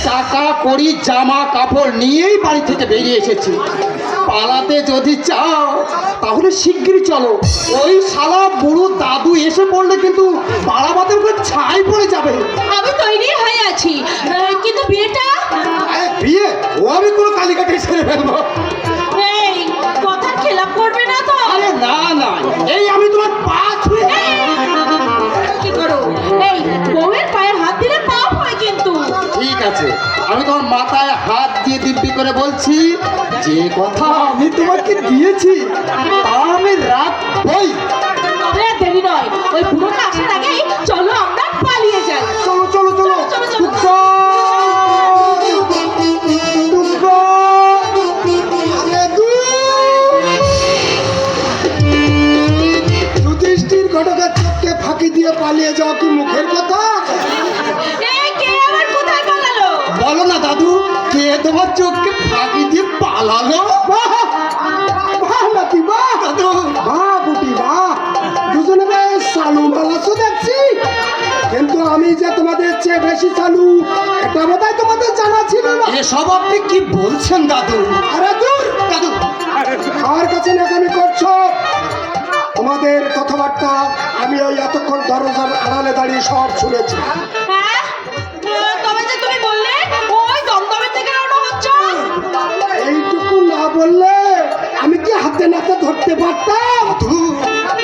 টাকা কড়ি জামা কাপড় নিয়েই বাড়ি থেকে বেরিয়ে এসেছি। পালাতে যদি চাও তাহলে শিগগিরই চলো। ওই শালা বুড়ো দাদু এসে পড়লে কিন্তু বাড়াবাতের উপর ছাই পড়ে যাবে। আমি তৈরি হয়ে আছি, কিন্তু বিয়েটা? বিয়ে ও আমি কোনো কালীঘাটে ছেড়ে ফেলবো। এই কথা খেলাপ করবে না তো? আরে না না, এই আমি তোমার পা ছুঁয়ে কি করো? এই বউয়ের পায়ে হাত দিলে পাপ হয় কিন্তু। ঠিক আছে, আমি তোমার মাথায় হাত দিয়ে দিব্যি করে বলছি, যে কথা আমি তোমাকে দিয়েছি তা আমি রাখবই। তবে আর দেরি নয়, ওই বুড়োটা আসার আগেই চলো আমরা পালিয়ে যাই। চলো চলো চলো চলো, চলো, চলো। যুধিষ্ঠির ঘটকের চোখকে ফাঁকি দিয়ে পালিয়ে যাও কি মুখের কথা? এই কে আবার কোথায় পালালো? বলো না দাদু, কে তোমার চোখকে ফাঁকি দিয়ে পালালো? বাহ বাহ নাতি বাহ, দাদু বাহ বুটি বাহ, দুজনে বেশ চালু মালাসও দেখছি। কিন্তু আমি যে তোমাদের চেয়ে বেশি চালু এটা বোধহয় তোমাদের জানা ছিল না। এসব আপনি কি বলছেন দাদু? আরে দূর, দাদু আমার কাছে নাকামি করছো? তোমাদের কথাবার্তা আমি ওই এতক্ষণ দরজার আড়ালে দাঁড়িয়ে সব শুনেছি। হ্যাঁ, তবে যে তুমি বললে ওই দমদমের থেকে রওনা হচ্ছ। এইটুকু না বললে আমি কি হাতে নাতে ধরতে পারতাম?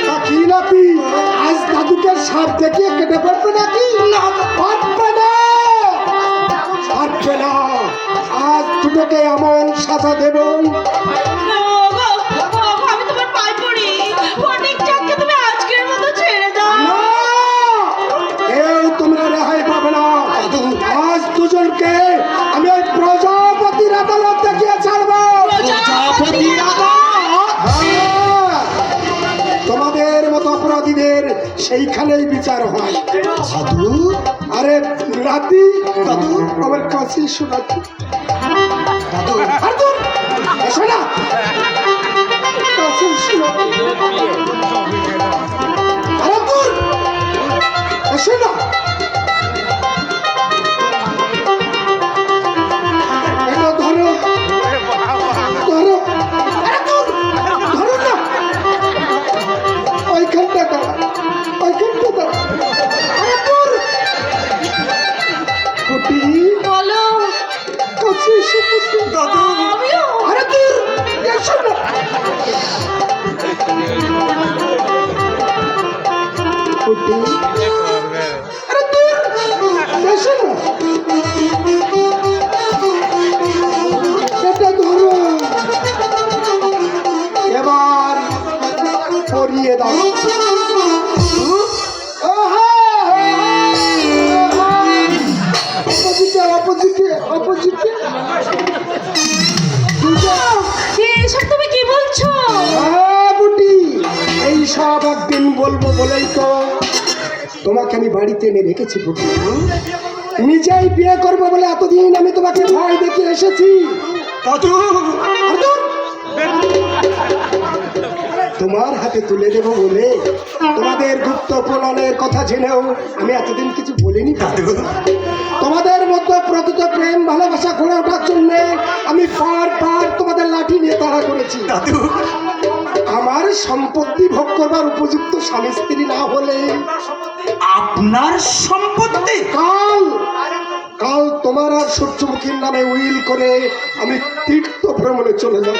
তা কি নাতি, আজ দাদুকে সাপ দেখিয়ে কেটে পারবে নাকি? না পারবে না, পারবে না। আজ দুটোকে এমন সাজা দেব। আমি তোমার পায়ে পড়ি, ফটিক চাঁদকে তুমি আজকের মতো ছেড়ে দাও। না, কেউ তোমরা রেহাই পাবে না। আজ দুজনকে আমি ওই প্রজাপতির আদালত দেখিয়ে ছাড়বো। প্রজাপতি দাদা, হ্যাঁ, তোমাদের মতো অপরাধীদের সেইখানেই বিচার হয়। দাদু আরে রাতি দাদু আমার কাছে শোনাচ্ছি। দাদু আর দূর, এসো না, কাছে শোনাচ্ছি। আরে দূর, এসো না। এটা ধরো ধরো, আরে দূর, ধরো না। ওইখানটা দাঁড়া, ওইখানটা দাঁড়া। আরে দূর, কুটি বলো। কাছে এসে বসো। দাদু আমিও। আরে দূর, এসো না। কুটি, আরে দূর, এসো না। এটা ধরো, এবার পরিয়ে দাও। অপোজিটে অপোজিটে অপোজিটে। এসব তুমি কি বলছো? বুটি, এই সব একদিন বলবো বলেই তো তোমাকে আমি বাড়িতে এনে রেখেছি বুটি। নিজেই বিয়ে করবো বলে এতদিন আমি তোমাকে ভয় দেখে এসেছি। দাদু আর দূর, তোমার হাতে তুলে দেব বলে তোমাদের গুপ্ত প্রণয়ের কথা জেনেও আমি এতদিন কিছু বলিনি দাদু। তোমাদের মধ্যে প্রকৃত প্রেম ভালোবাসা গড়ে ওঠার জন্য আমি বারবার তোমাদের লাঠি নিয়ে তাড়া করেছি দাদু আমার সম্পত্তি ভোগ করবার উপযুক্ত স্বামী স্ত্রী না হলে আপনার সম্পত্তি কাল কাল তোমার আর সূর্যমুখীর নামে উইল করে আমি তীর্থ ভ্রমণে চলে যাব।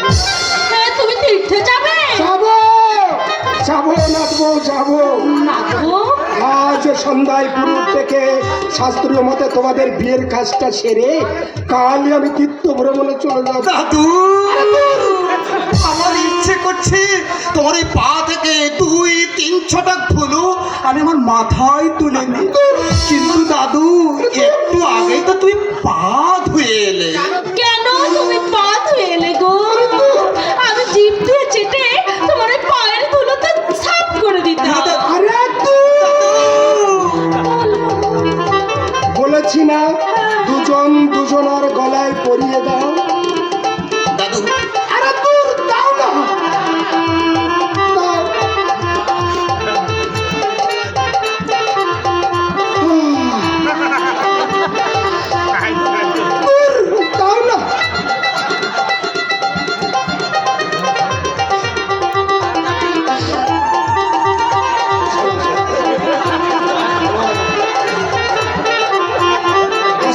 তুমি তীর্থে যাবে? যাবো যাবো নাচবো যাবো। নাচবো? আজ সন্ধ্যায় পুরুষ থেকে শাস্ত্রীয় মতে তোমাদের বিয়ের কাজটা সেরে কালই আমি তীর্থ ভ্রমণে চলে যাব। দাদু আমার ইচ্ছে করছে তোমার এই পা থেকে 2-3 ছটাক ধুলো আমি আমার মাথায় তুলে নিই, কিন্তু দাদু একটু আগেই তো তুমি পা ধুয়ে এলে। কেন তুমি পা ধুয়ে এলে গো? আমি জিভ দিয়ে চেটে তোমার ওই পায়ের ধুলোতে সাফ করে দিতাম। আরে বলেছি না দুজন দুজনের গলায় পরিয়ে দাও। দাদু আরে দূর, দাও না, দাও।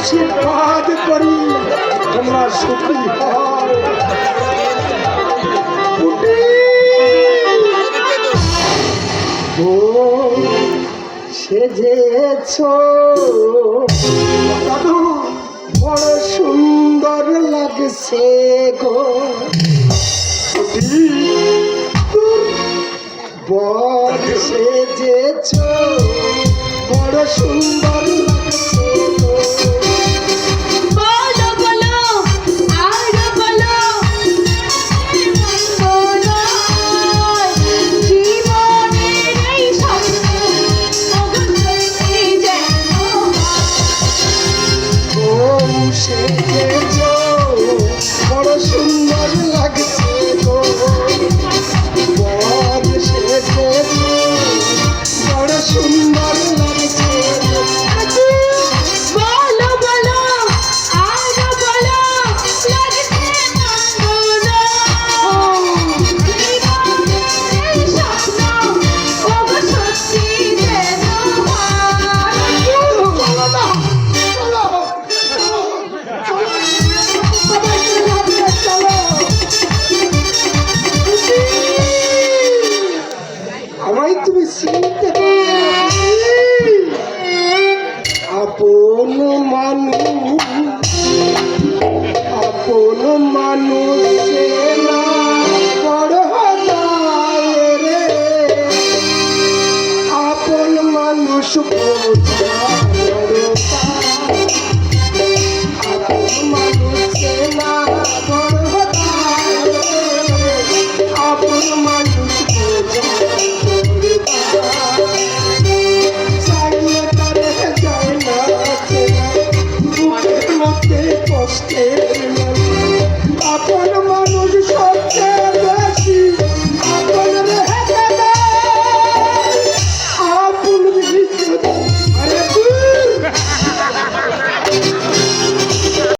আশীর্বাদ করি তোমরা সুখী হও। ও সেজেছ দাদু, বড় সুন্দর লাগছে গো। বড় সেজেছ, বড় সুন্দর লাগছে গো। বলো বলো আর বলো জীবনের এই স্বপ্ন অবশ্যই যেন বউ সেজেছ, বড় সুন্দর লাগছে গো। বর সেজেছ, বড় সুন্দর লাগছে গো। বলো বলো আর বলো লাগছে মন্দ জীবনের স্বপ্ন অবশ্যই যেন আমায় তুমি চিনতে পারো? আপন মানুষ, আপন মানুষ না বড় হতায় রে। আপন মানুষ বোঝা বড় পায়। আপন মানুষ না বড় হতায় রে। আপন মানুষ বোঝা বড় পায়। চাইলে তারে যায় না, বুকের মধ্যে কষ্টে